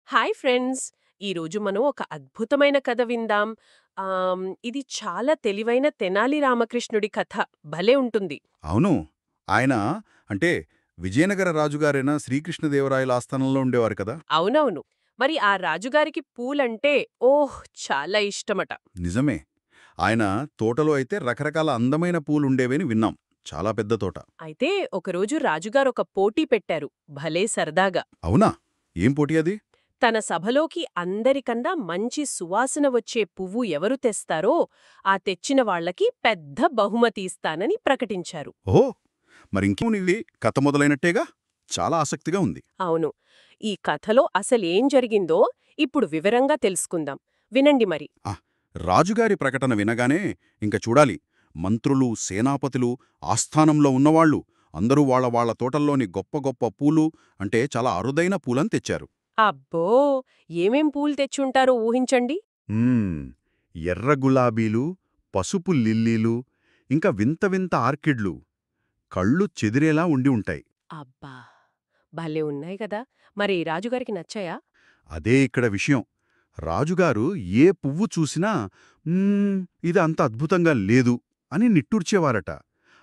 Hi friends! ఈరోజు మనం ఒక అద్భుతమైన కథ విందాం. ఇది చాలా తెలివైన తెనాలి రామకృష్ణుడి కథ. భలే ఉంటుంది. అవును. ఆయన అంటే విజయనగర రాజుగారైన శ్రీకృష్ణదేవరాయల ఆస్థానంలో ఉండేవారు కదా! అవునవును. మరి ఆ రాజుగారికి పూలంటే చాలా ఇష్టమట. నిజమే. ఆయన తోటలో అయితే రకరకాల అందమైన పూలుండేవని విన్నాం. చాలా పెద్ద తోట. అయితే ఒకరోజు రాజుగారొక పోటీ పెట్టారు. భలే సరదాగా. అవునా? ఏం పోటీ అది? తన సభలోకి అందరికన్నా మంచి సువాసన వచ్చే పువ్వు ఎవరు తెస్తారో ఆ తెచ్చిన వాళ్ళకి పెద్ద బహుమతి ఇస్తానని ప్రకటించారు. ఓహో! మరింకేమునిది కథ మొదలైనట్టేగా? చాలా ఆసక్తిగా ఉంది. అవును. ఈ కథలో అసలేం జరిగిందో ఇప్పుడు వివరంగా తెలుసుకుందాం. వినండి మరి. ఆ! రాజుగారి ప్రకటన వినగానే ఇంక చూడాలి. మంత్రులు, సేనాపతులు, ఆస్థానంలో ఉన్నవాళ్ళు అందరూ వాళ్ళ వాళ్ళ తోటల్లోని గొప్ప గొప్ప పూలు అంటే చాలా అరుదైన పూలని తెచ్చారు. అబ్బో! ఏమేం పూలు తెచ్చుంటారో ఊహించండి. హ్మ్. ఎర్ర గులాబీలు, పసుపు లిల్లీలు, ఇంకా వింత వింత ఆర్కిడ్లు కళ్ళు చెదిరేలా ఉండి ఉంటాయి. అబ్బా! భలే ఉన్నాయి కదా! మరి రాజుగారికి నచ్చాయా? అదే ఇక్కడ విషయం. రాజుగారు ఏ పువ్వు చూసినా "మ్మ్, ఇది అంత అద్భుతంగా లేదు" అని నిట్టూర్చేవారట.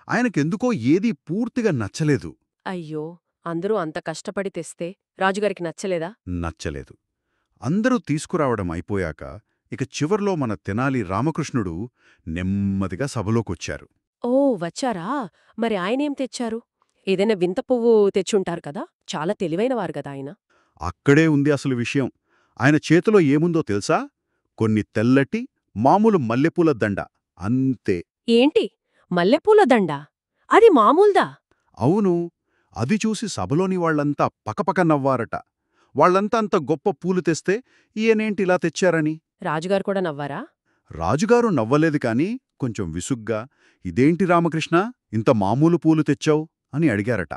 ఆయనకెందుకో ఏదీ పూర్తిగా నచ్చలేదు. అయ్యో! అందరూ అంత కష్టపడి తెస్తే రాజుగారికి నచ్చలేదా? నచ్చలేదు. అందరూ తీసుకురావడం అయిపోయాక ఇక చివర్లో మన తెనాలి రామకృష్ణుడు నెమ్మదిగా సభలోకొచ్చారు. వచ్చారా? మరి ఆయనేం తెచ్చారు? ఏదైనా వింత పువ్వు తెచ్చుంటారు కదా! చాలా తెలివైనవారు గదా ఆయన. అక్కడే ఉంది అసలు విషయం. ఆయన చేతిలో ఏముందో తెలుసా? కొన్ని తెల్లటి, మామూలు మల్లెపూల దండ. అంతే. ఏంటి? మల్లెపూల దండా? అది మామూలుదా? అవును. అది చూసి సభలోని వాళ్ళంతా పకపక నవ్వారట. వాళ్ళంతా అంత గొప్ప పూలు తెస్తే ఈయనేంటిలా తెచ్చారని. రాజుగారు కూడా నవ్వారా? రాజుగారు నవ్వలేదు కాని కొంచెం విసుగ్గా ఇదేంటి రామకృష్ణ ఇంత మామూలు పూలు తెచ్చావు అని అడిగారట.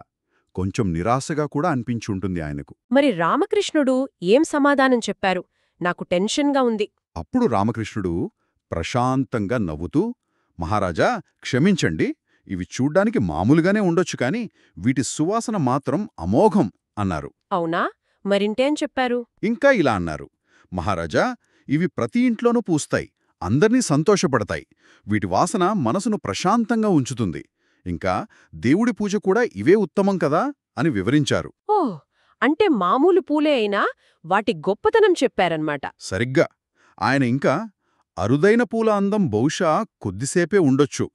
కొంచెం నిరాశగా కూడా అనిపించుంటుంది ఆయనకు. మరి రామకృష్ణుడు ఏం సమాధానం చెప్పారు? నాకు టెన్షన్‌గా ఉంది. అప్పుడు రామకృష్ణుడు ప్రశాంతంగా నవ్వుతూ మహారాజా క్షమించండి, ఇవి చూడ్డానికి మామూలుగానే ఉండొచ్చు కాని వీటి సువాసన మాత్రం అమోఘం అన్నారు. అవునా? మరింటేం చెప్పారు? ఇంకా ఇలా అన్నారు, మహారాజా ఇవి ప్రతి ఇంట్లోనూ పూస్తాయి, అందర్నీ సంతోషపడతాయి, వీటి వాసన మనసును ప్రశాంతంగా ఉంచుతుంది, ఇంకా దేవుడి పూజ కూడా ఇవే ఉత్తమం కదా అని వివరించారు. ఓహ్! అంటే మామూలు పూలే అయినా వాటి గొప్పతనం చెప్పారన్నమాట. సరిగ్గా. ఆయన ఇంకా అరుదైన పూల అందం బహుశా కొద్దిసేపే ఉండొచ్చు,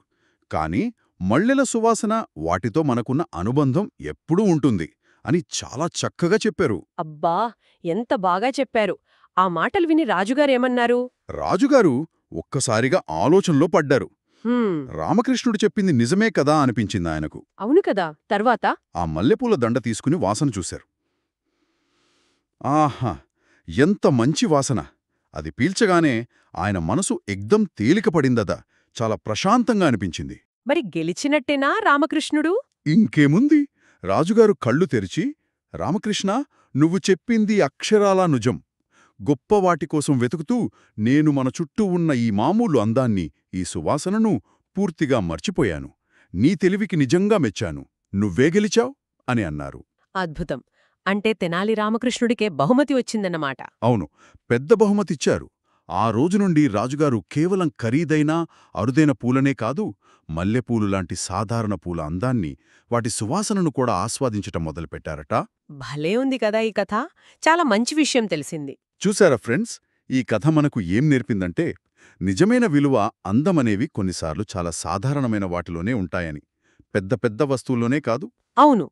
కాని మల్లెల సువాసన వాటితో మనకున్న అనుబంధం ఎప్పుడూ ఉంటుంది అని చాలా చక్కగా చెప్పారు. అబ్బా! ఎంత బాగా చెప్పారు. ఆ మాటలు విని రాజుగారేమన్నారు? రాజుగారు ఒక్కసారిగా ఆలోచనలో పడ్డారు. హ్మ్. రామకృష్ణుడు చెప్పింది నిజమే కదా అనిపించిందాయనకు. అవును కదా! తర్వాత? ఆ మల్లెపూల దండ తీసుకుని వాసన చూశారు. ఆహా! ఎంత మంచి వాసన! అది పీల్చగానే ఆయన మనసు ఎగ్దం తేలికపడిందట. చాలా ప్రశాంతంగా అనిపించింది. మరి గెలిచినట్టేనా రామకృష్ణుడు? ఇంకేముంది? రాజుగారు కళ్ళు తెరిచి, రామకృష్ణ, నువ్వు చెప్పింది అక్షరాలా నిజం. గొప్పవాటికోసం వెతుకుతూ నేను మన చుట్టూ ఉన్న ఈ మామూలు అందాన్ని, ఈ సువాసనను పూర్తిగా మర్చిపోయాను. నీ తెలివికి నిజంగా మెచ్చాను. నువ్వే గెలిచావ్ అని అన్నారు. అద్భుతం. అంటే తెనాలి రామకృష్ణుడికే బహుమతి వచ్చిందన్నమాట. అవును, పెద్ద బహుమతిచ్చారు. ఆ రోజు నుండి రాజుగారు కేవలం ఖరీదైన, అరుదైన పూలనే కాదు, మల్లెపూలు లాంటి సాధారణ పూల అందాన్ని, వాటి సువాసనను కూడా ఆస్వాదించటం మొదలుపెట్టారట. భలే ఉంది కదా ఈ కథ! చాలా మంచి విషయం తెలిసింది. చూశారా ఫ్రెండ్స్, ఈ కథ మనకు ఏం నేర్పిందంటే, నిజమైన విలువ, అందమనేవి కొన్నిసార్లు చాలా సాధారణమైన వాటిలోనే ఉంటాయని. పెద్ద పెద్ద వస్తువుల్లోనే కాదు. అవును.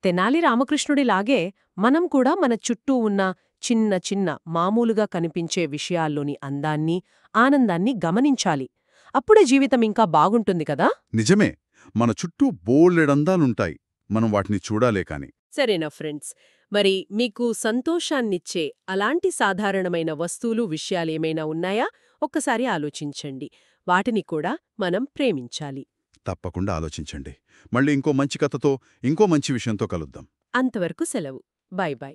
తెనాలి రామకృష్ణుడిలాగే మనం కూడా మన చుట్టూ ఉన్న చిన్న చిన్న మామూలుగా కనిపించే విషయాల్లోని అందాన్ని, ఆనందాన్ని గమనించాలి. అప్పుడే జీవితం ఇంకా బాగుంటుంది కదా! నిజమే. మన చుట్టూ బోలెడందాలుంటాయి. మనం వాటిని చూడాలే కాని. సరేనా ఫ్రెండ్స్. మరి మీకు సంతోషాన్నిచ్చే అలాంటి సాధారణమైన వస్తువులు, విషయాలేమైనా ఉన్నాయా? ఒక్కసారి ఆలోచించండి. వాటిని కూడా మనం ప్రేమించాలి. తప్పకుండా ఆలోచించండి. మళ్ళీ ఇంకో మంచి కథతో, ఇంకో మంచి విషయంతో కలుద్దాం. అంతవరకు సెలవు. By by.